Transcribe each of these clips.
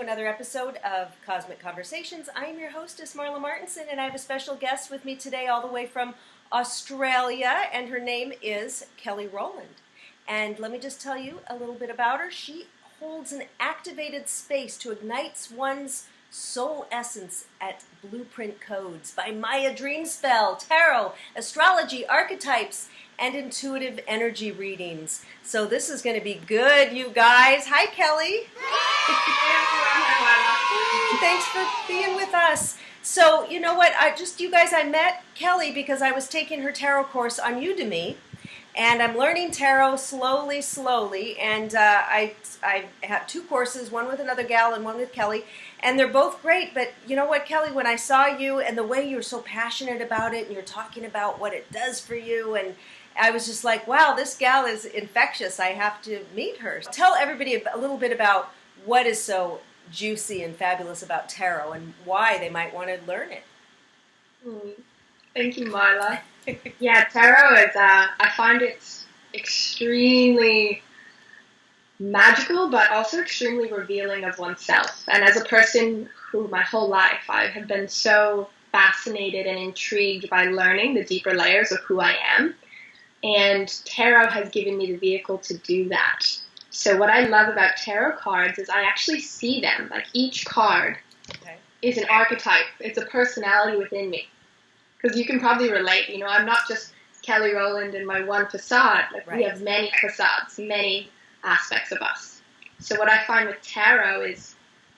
another episode of Cosmic Conversations. I am your hostess, Marla Martenson, and I have a special guest with me today all the way from Australia, and her name is Kelly Rowland. And let me just tell you a little bit about her. She holds an activated space to ignite one's soul essence at Blueprint Codes by Mayan Dreamspell, tarot, astrology, archetypes, and intuitive energy readings. So this is going to be good, you guys. Hi, Kelly. Hi. Thanks for being with us. So, you know what? I met Kelly because I was taking her tarot course on Udemy, and I'm learning tarot slowly. And I have two courses, one with another gal and one with Kelly, and they're both great. But you know what, Kelly? When I saw you and the way you were so passionate about it, and you're talking about what it does for you, and I was just like, wow, this gal is infectious. I have to meet her. Tell everybody a little bit about what is so juicy and fabulous about tarot and why they might want to learn it. Thank you, Marla. Yeah, tarot is, I find it extremely magical, but also extremely revealing of oneself. And as a person who my whole life I have been so fascinated and intrigued by learning the deeper layers of who I am. And tarot has given me the vehicle to do that. So what I love about tarot cards is I actually see them. Like each card is an archetype. It's a personality within me. Because you can probably relate. You know, I'm not just Kelly Rowland in my one facade. Like we have many facades, many aspects of us. So what I find with tarot is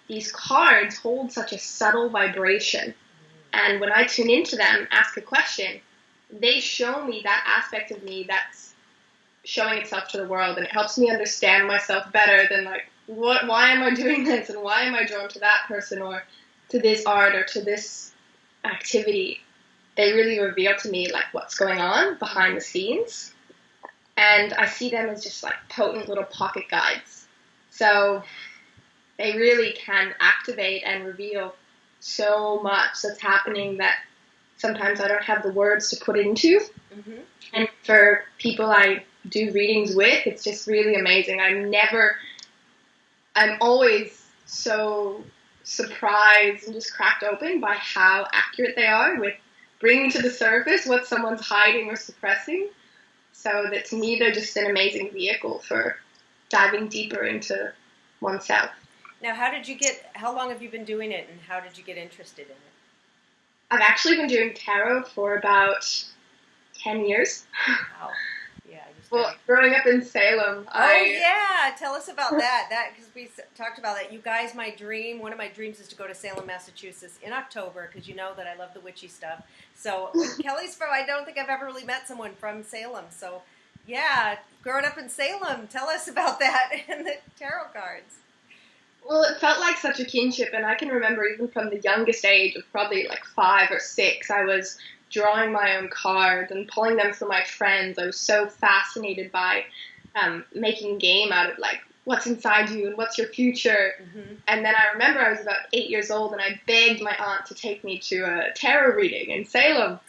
these cards hold such a subtle vibration. And when I tune into them, ask a question, they show me that aspect of me that's showing itself to the world, and it helps me understand myself better than like, why am I doing this, and why am I drawn to that person, or to this art, or to this activity. They really reveal to me like what's going on behind the scenes, and I see them as just like potent little pocket guides. So they really can activate and reveal so much that's happening that sometimes I don't have the words to put into. Mm-hmm. And for people I do readings with, it's just really amazing. I'm always so surprised and just cracked open by how accurate they are with bringing to the surface what someone's hiding or suppressing. So that to me, they're just an amazing vehicle for diving deeper into oneself. Now, how long have you been doing it, and how did you get interested in it? I've actually been doing tarot for about 10 years. Wow. Yeah. Well, growing up in Salem. Tell us about that. Because we talked about that. You guys, one of my dreams is to go to Salem, Massachusetts in October, because you know that I love the witchy stuff. So Kelly's I don't think I've ever really met someone from Salem. So yeah, growing up in Salem, tell us about that and the tarot cards. Well, it felt like such a kinship, and I can remember even from the youngest age of probably like 5 or 6, I was drawing my own cards and pulling them for my friends. I was so fascinated by making game out of like what's inside you and what's your future. Mm-hmm. And then I remember I was about 8 years old, and I begged my aunt to take me to a tarot reading in Salem.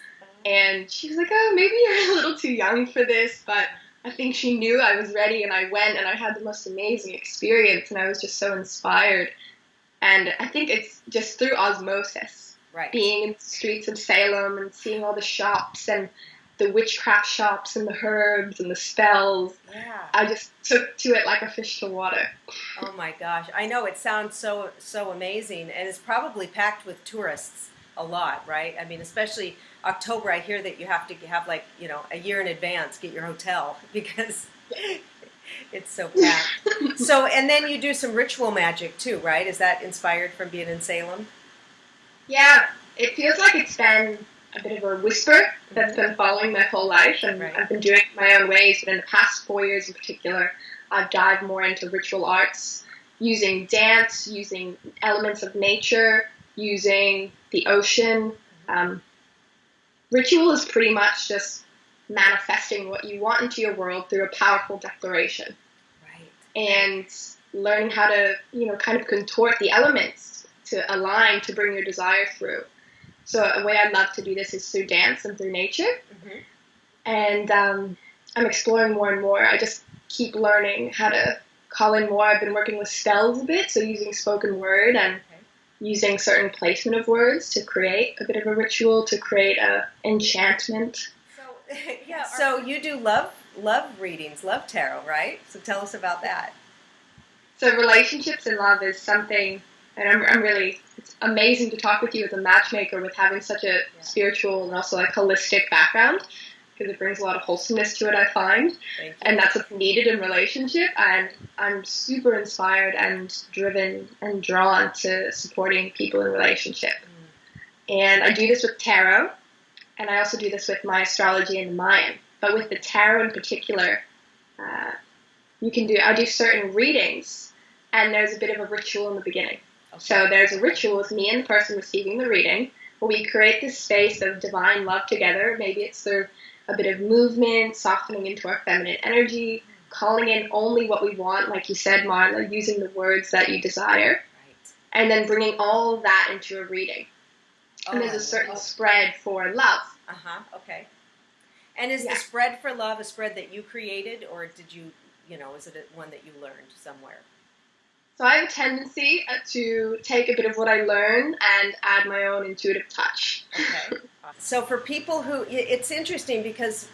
And she was like, oh, maybe you're a little too young for this, but I think she knew I was ready, and I went, and I had the most amazing experience, and I was just so inspired. And I think it's just through osmosis, being in the streets of Salem and seeing all the shops and the witchcraft shops and the herbs and the spells. Yeah. I just took to it like a fish to water. Oh my gosh. I know it sounds so amazing, and it's probably packed with tourists a lot, right? I mean, especially October, I hear that you have to have like, you know, a year in advance, get your hotel, because it's so packed. So, and then you do some ritual magic too, right? Is that inspired from being in Salem? Yeah, it feels like it's been a bit of a whisper that's been following my whole life, and I've been doing it my own ways, but in the past 4 years in particular, I've dived more into ritual arts, using dance, using elements of nature, using the ocean. Ritual is pretty much just manifesting what you want into your world through a powerful declaration. Right. And learning how to, you know, kind of contort the elements to align to bring your desire through. So a way I love to do this is through dance and through nature. Mm-hmm. And I'm exploring more and more. I just keep learning how to call in more. I've been working with spells a bit, so using spoken word and using certain placement of words to create a bit of a ritual, to create a enchantment. So, yeah. So you do love readings, love tarot, right? So tell us about that. So relationships and love is something, and I'm really, it's amazing to talk with you as a matchmaker with having such a spiritual and also like holistic background, because it brings a lot of wholesomeness to it, I find. And that's what's needed in relationship. And I'm super inspired and driven and drawn to supporting people in relationship. And I do this with tarot, and I also do this with my astrology and the Mayan. But with the tarot in particular, I do certain readings, and there's a bit of a ritual in the beginning. Okay. So there's a ritual with me and the person receiving the reading, where we create this space of divine love together. Maybe it's through a bit of movement, softening into our feminine energy, calling in only what we want, like you said, Marla, using the words that you desire, right, and then bringing all of that into a reading. And there's a certain spread for love. Okay. And is the spread for love a spread that you created, or did you, is it one that you learned somewhere? So I have a tendency to take a bit of what I learn and add my own intuitive touch. Okay. So for people who, it's interesting because,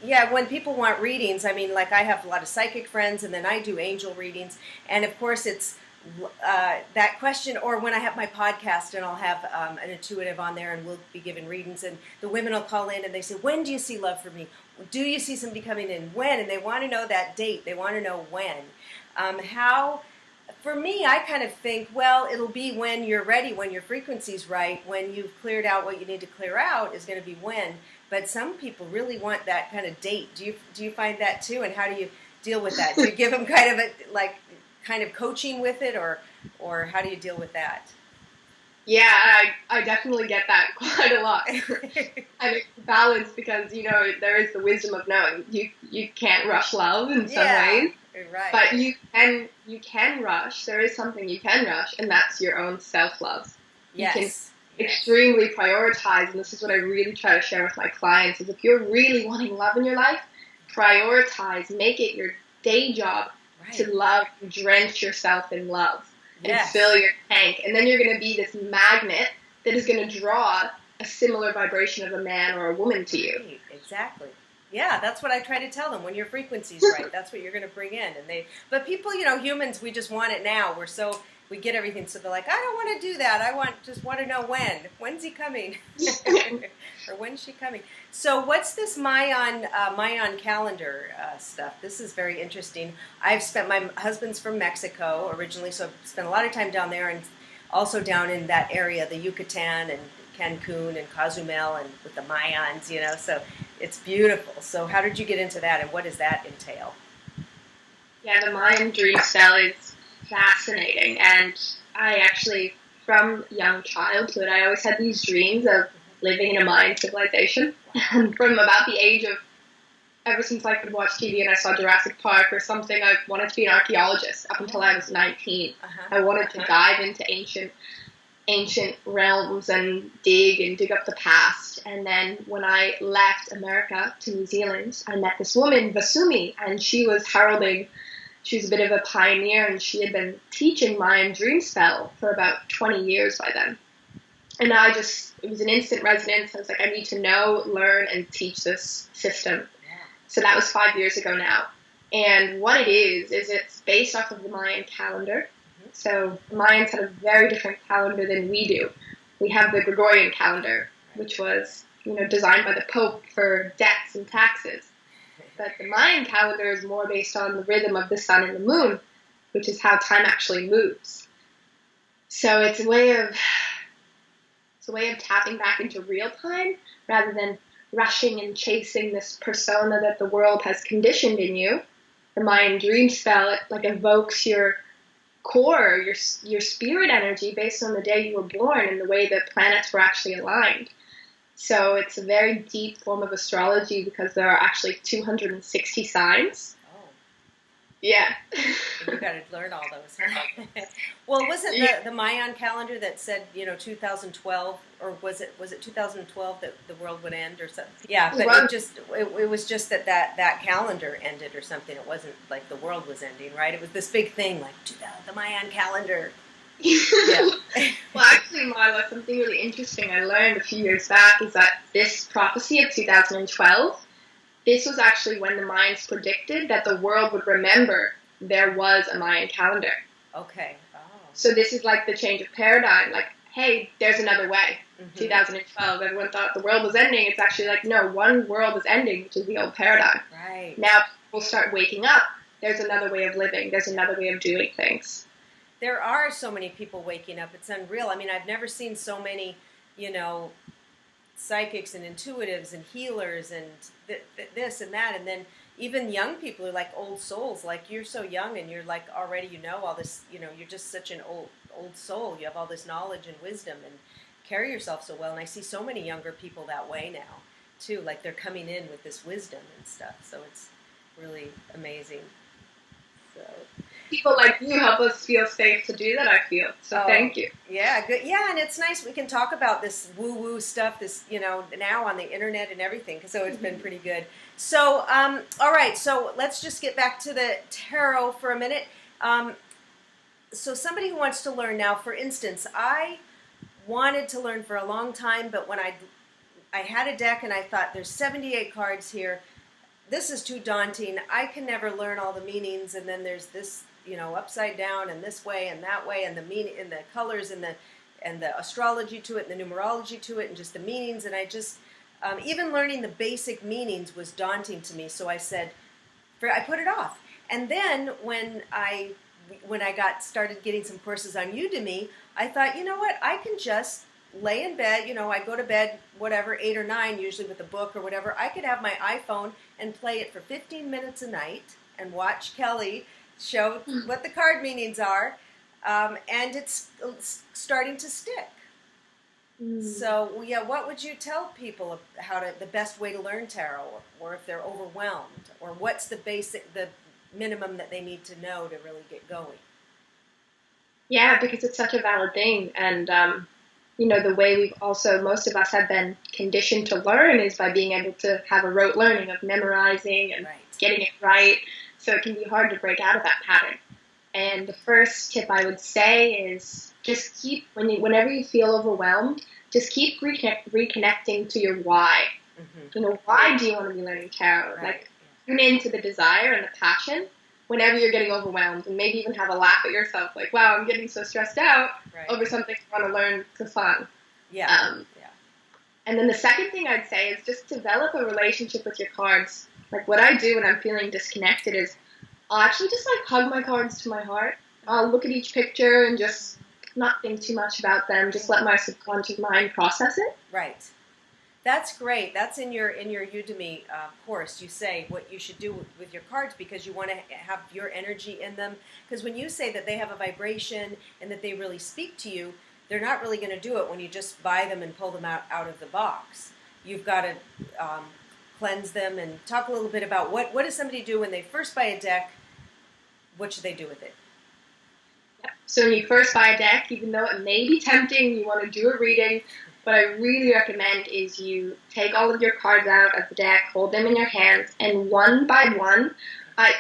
when people want readings, I mean, like I have a lot of psychic friends, and then I do angel readings, and of course it's that question, or when I have my podcast and I'll have an intuitive on there and we'll be giving readings, and the women will call in and they say, when do you see love for me? Do you see somebody coming in? When? And they want to know that date. They want to know when. For me, I kind of think, well, it'll be when you're ready, when your frequency's right, when you've cleared out what you need to clear out is going to be when. But some people really want that kind of date. Do you find that too? And how do you deal with that? Do you give them kind of coaching with it, or how do you deal with that? Yeah, I definitely get that quite a lot. And it's balanced because, there is the wisdom of knowing you can't rush love in some ways. Right. But you can rush. There is something you can rush, and that's your own self-love. Yes. You can extremely prioritize, and this is what I really try to share with my clients, is if you're really wanting love in your life, prioritize, make it your day job to love, drench yourself in love, and fill your tank. And then you're going to be this magnet that is going to draw a similar vibration of a man or a woman to you. Right. Exactly. Yeah, that's what I try to tell them. When your frequency's right, that's what you're going to bring in. But people, humans, we just want it now. We get everything, so they're like, I don't want to do that. I just want to know when. When's he coming? Or when's she coming? So what's this Mayan calendar stuff? This is very interesting. My husband's from Mexico originally, so I've spent a lot of time down there, and also down in that area, the Yucatan and Cancun and Cozumel, and with the Mayans, so it's beautiful. So how did you get into that, and what does that entail? Yeah, the Mayan Dreamspell is fascinating, and I actually, from young childhood, I always had these dreams of living in a Mayan civilization. And from about the age of, ever since I could watch TV and I saw Jurassic Park or something, I wanted to be an archaeologist up until I was 19. I wanted to dive into ancient realms and dig up the past. And then when I left America to New Zealand, I met this woman, Vasumi, and she was a bit of a pioneer, and she had been teaching Mayan Dreamspell for about 20 years by then. And it was an instant resonance. I was like, I need to know, learn, and teach this system. Yeah. So that was 5 years ago now. And what it is it's based off of the Mayan calendar. So the Mayans had a very different calendar than we do. We have the Gregorian calendar, which was, designed by the Pope for debts and taxes. But the Mayan calendar is more based on the rhythm of the sun and the moon, which is how time actually moves. So it's a way of tapping back into real time rather than rushing and chasing this persona that the world has conditioned in you. The Mayan Dreamspell, it evokes your core, your spirit energy based on the day you were born and the way the planets were actually aligned. So it's a very deep form of astrology because there are actually 260 signs. Yeah. You got to learn all those. Well, was it the Mayan calendar that said 2012, or was it 2012 that the world would end or something? Yeah, but it was just that calendar ended or something. It wasn't like the world was ending, right? It was this big thing like the Mayan calendar. Yeah. Well, actually, Marla, something really interesting I learned a few years back is that this prophecy of 2012, this was actually when the Mayans predicted that the world would remember there was a Mayan calendar. Okay. Oh. So this is like the change of paradigm. Like, hey, there's another way. 2012, everyone thought the world was ending. It's actually like, no, one world is ending, which is the old paradigm. Right. Now people start waking up. There's another way of living. There's another way of doing things. There are so many people waking up. It's unreal. I mean, I've never seen so many, psychics and intuitives and healers and this and that. And then even young people are like old souls. Like, you're so young and you're like already, all this, you're just such an old soul. You have all this knowledge and wisdom and carry yourself so well. And I see so many younger people that way now too. Like, they're coming in with this wisdom and stuff. So it's really amazing. So people like you help us feel safe to do that, I feel. So thank you. Yeah, good. Yeah, and it's nice we can talk about this woo-woo stuff, this, now on the internet and everything, so it's been pretty good. So, all right, so let's just get back to the tarot for a minute. So somebody who wants to learn now, for instance, I wanted to learn for a long time, but when I had a deck and I thought, there's 78 cards here, this is too daunting. I can never learn all the meanings, and then there's this, upside down and this way and that way, and the meaning and the colors and the astrology to it and the numerology to it and just the meanings. And I just even learning the basic meanings was daunting to me. So I said, I put it off. And then when I started getting some courses on Udemy, I thought, you know what, I can just lay in bed, I go to bed, whatever, 8 or 9, usually with a book or whatever. I could have my iPhone and play it for 15 minutes a night and watch Kelly show what the card meanings are, and it's starting to stick. So, yeah, what would you tell people the best way to learn tarot, or if they're overwhelmed, or what's the minimum that they need to know to really get going? Yeah, because it's such a valid thing, and the way most of us have been conditioned to learn is by being able to have a rote learning of memorizing and getting it right. So it can be hard to break out of that pattern. And the first tip I would say is just keep, whenever you feel overwhelmed, just keep reconnecting to your why. Why do you want to be learning tarot? Right. Like, tune into the desire and the passion whenever you're getting overwhelmed, and maybe even have a laugh at yourself, like, wow, I'm getting so stressed out over something I want to learn for fun. Yeah. And then the second thing I'd say is just develop a relationship with your cards. Like, what I do when I'm feeling disconnected is I'll actually just hug my cards to my heart. I'll look at each picture and just not think too much about them. Just let my subconscious mind process it. Right. That's great. That's in your Udemy course. You say what you should do with your cards because you want to have your energy in them. Because when you say that they have a vibration and that they really speak to you, they're not really going to do it when you just buy them and pull them out of the box. You've got to cleanse them, and talk a little bit about what does somebody do when they first buy a deck? What should they do with it? Yeah. So when you first buy a deck, even though it may be tempting, you want to do a reading, what I really recommend is you take all of your cards out of the deck, hold them in your hands, and one by one,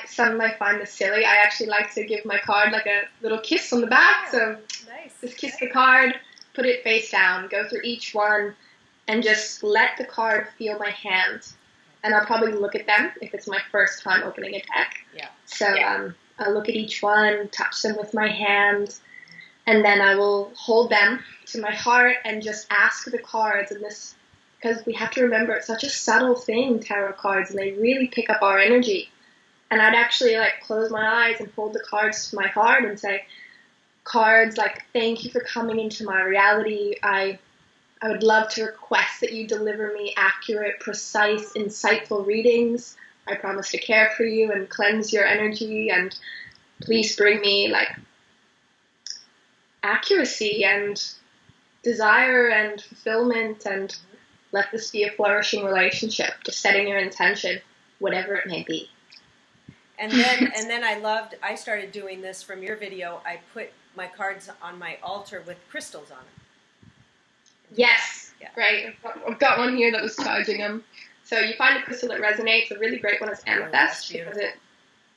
some might find this silly, I actually like to give my card like a little kiss on the back. So nice. Just kiss the card, put it face down, go through each one, and just let the card feel my hand. And I'll probably look at them if it's my first time opening a deck. Yeah. So I'll look at each one, touch them with my hand, and then I will hold them to my heart and just ask the cards. And this, because we have to remember, it's such a subtle thing, tarot cards, and they really pick up our energy. And I'd actually close my eyes and hold the cards to my heart and say, cards, thank you for coming into my reality. I would love to request that you deliver me accurate, precise, insightful readings. I promise to care for you and cleanse your energy, and please bring me accuracy and desire and fulfillment, and let this be a flourishing relationship. Just setting your intention, whatever it may be. And then I started doing this from your video. I put my cards on my altar with crystals on them. Yes, yeah. Great. I've got one here that was charging them. So you find a crystal that resonates. A really great one is amethyst because it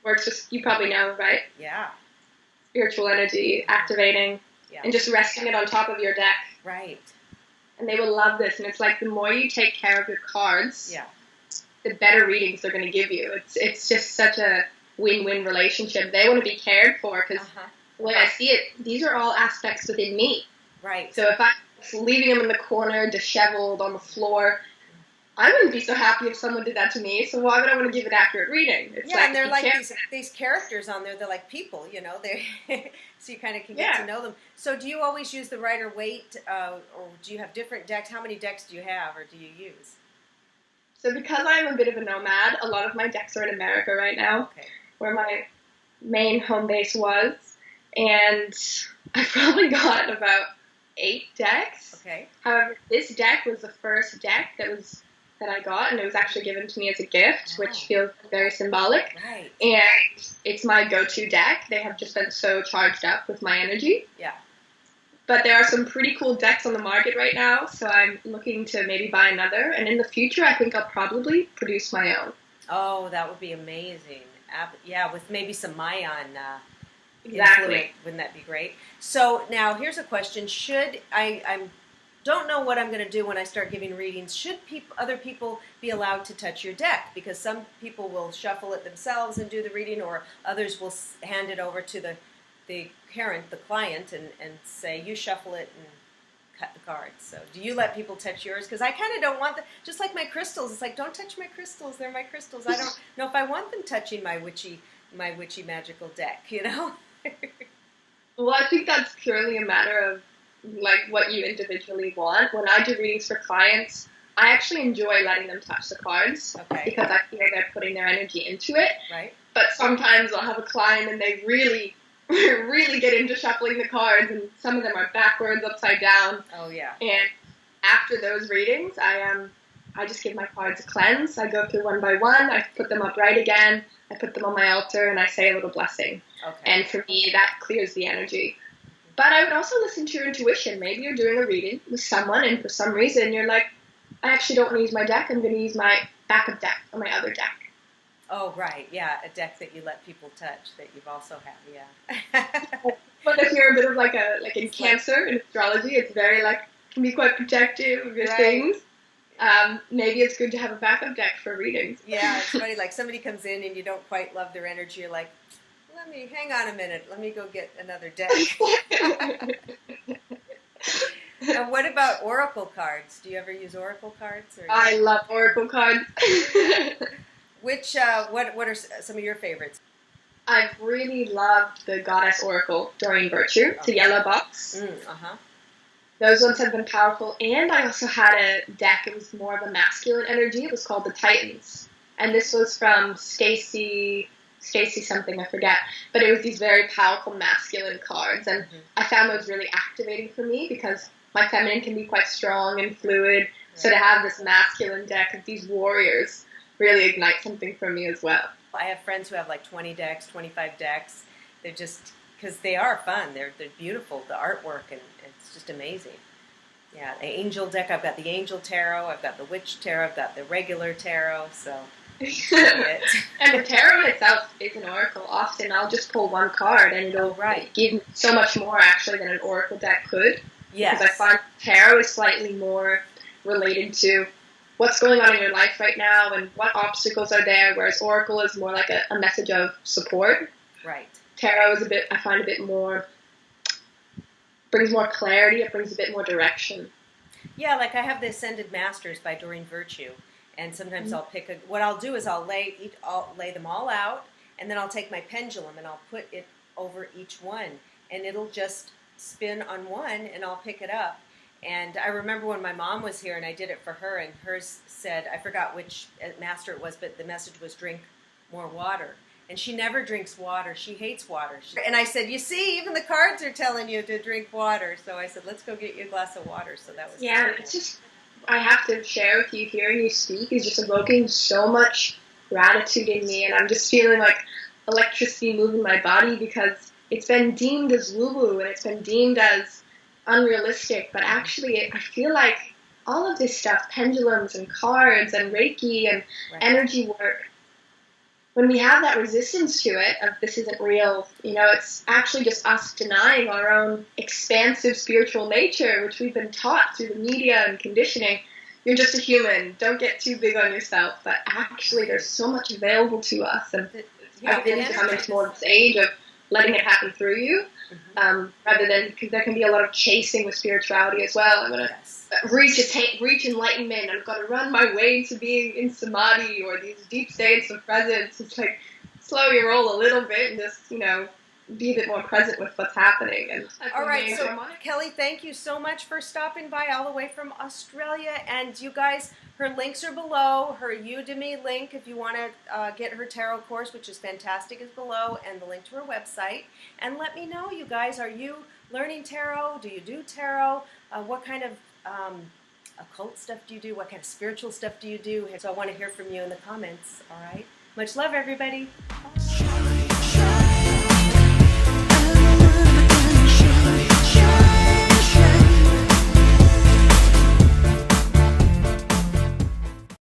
works just, you probably know, right? Yeah. Spiritual energy, activating, and just resting it on top of your deck. Right. And they will love this. And it's like the more you take care of your cards, the better readings they're going to give you. It's just such a win-win relationship. They want to be cared for because the way I see it, these are all aspects within me. Right. So if I'm leaving them in the corner, disheveled on the floor, I wouldn't be so happy if someone did that to me. So why would I want to give an accurate reading? It's and they're like these characters on there. They're like people, you know. They so you kind of can get to know them. So do you always use the Rider-Waite, or do you have different decks? How many decks do you have, or do you use? So because I'm a bit of a nomad, a lot of my decks are in America right now, where my main home base was, and I probably got about 8 decks. Okay. However, this deck was the first deck that I got, and it was actually given to me as a gift, which feels very symbolic. Right. And it's my go-to deck. They have just been so charged up with my energy. Yeah. But there are some pretty cool decks on the market right now, so I'm looking to maybe buy another. And in the future, I think I'll probably produce my own. Oh, that would be amazing. Yeah, with maybe some Mayan Exactly. Wouldn't that be great? So now here's a question. Should I don't know what I'm going to do when I start giving readings. Should other people be allowed to touch your deck? Because some people will shuffle it themselves and do the reading, or others will hand it over to the client, and say, you shuffle it and cut the cards. So do you let people touch yours? Because I kind of don't want just like my crystals. It's like, don't touch my crystals. They're my crystals. I don't know if I want them touching my witchy magical deck, you know? Well, I think that's purely a matter of like what you individually want. When I do readings for clients, I actually enjoy letting them touch the cards because I feel they're putting their energy into it. Right. But sometimes I'll have a client and they really, really get into shuffling the cards, and some of them are backwards, upside down. Oh yeah. And after those readings, I just give my cards a cleanse. I go through one by one. I put them upright again. I put them on my altar, and I say a little blessing. Okay. And for me, that clears the energy. But I would also listen to your intuition. Maybe you're doing a reading with someone, and for some reason you're like, I actually don't want to use my deck. I'm going to use my backup deck or my other deck. Oh, right. Yeah, a deck that you let people touch that you've also had, yeah. But if you're a bit of like in Cancer, in astrology, it's very can be quite protective of your things. Maybe it's good to have a backup deck for readings. Yeah, it's funny, like somebody comes in and you don't quite love their energy, you're like, hang on a minute, let me go get another deck. And what about oracle cards? Do you ever use oracle cards? I love oracle cards. Which, what are some of your favorites? I've really loved the Goddess Oracle, Doreen Virtue, the yellow box. Those ones have been powerful. And I also had a deck, it was more of a masculine energy. It was called the Titans. And this was from Stacy something, I forget. But it was these very powerful masculine cards. And I found those really activating for me because my feminine can be quite strong and fluid. So to have this masculine deck of these warriors really ignites something for me as well. I have friends who have like 20 decks, 25 decks. They're just, because they are fun. They're beautiful, the artwork, and it's just amazing. Yeah, the angel deck, I've got the angel tarot, I've got the witch tarot, I've got the regular tarot, so. And the tarot itself is an oracle. Often I'll just pull one card and it'll give so much more actually than an oracle deck could. Yes. Because I find tarot is slightly more related to what's going on in your life right now and what obstacles are there, whereas oracle is more like a message of support. Right. Tarot is I find a bit more, brings more clarity, it brings a bit more direction. Yeah, like I have the Ascended Masters by Doreen Virtue, and sometimes I'll pick what I'll do is I'll lay them all out, and then I'll take my pendulum and I'll put it over each one, and it'll just spin on one, and I'll pick it up. And I remember when my mom was here and I did it for her, and hers said, I forgot which master it was, but the message was drink more water. And she never drinks water. She hates water. And I said, you see, even the cards are telling you to drink water. So I said, let's go get you a glass of water. So that was cool. It's just, I have to share with you, hearing you speak is just evoking so much gratitude in me. And I'm just feeling like electricity move in my body because it's been deemed as woo-woo and it's been deemed as unrealistic. But actually, I feel like all of this stuff, pendulums and cards and Reiki and energy work, when we have that resistance to it, of this isn't real, it's actually just us denying our own expansive spiritual nature, which we've been taught through the media and conditioning. You're just a human. Don't get too big on yourself. But actually, there's so much available to us. And I've been coming to more of this age of letting it happen through you, rather than, because there can be a lot of chasing with spirituality as well. I'm going to reach enlightenment. I've got to run my way to being in samadhi or these deep states of presence. It's like, slow your roll a little bit and just, be a bit more present with what's happening. And all right, so Kelly, thank you so much for stopping by all the way from Australia. And you guys, her links are below. Her Udemy link, if you want to get her tarot course, which is fantastic, is below, and the link to her website. And let me know, you guys, are you learning tarot? Do you do tarot? What kind of occult stuff do you do? What kind of spiritual stuff do you do? So I want to hear from you in the comments, all right? Much love, everybody. Bye.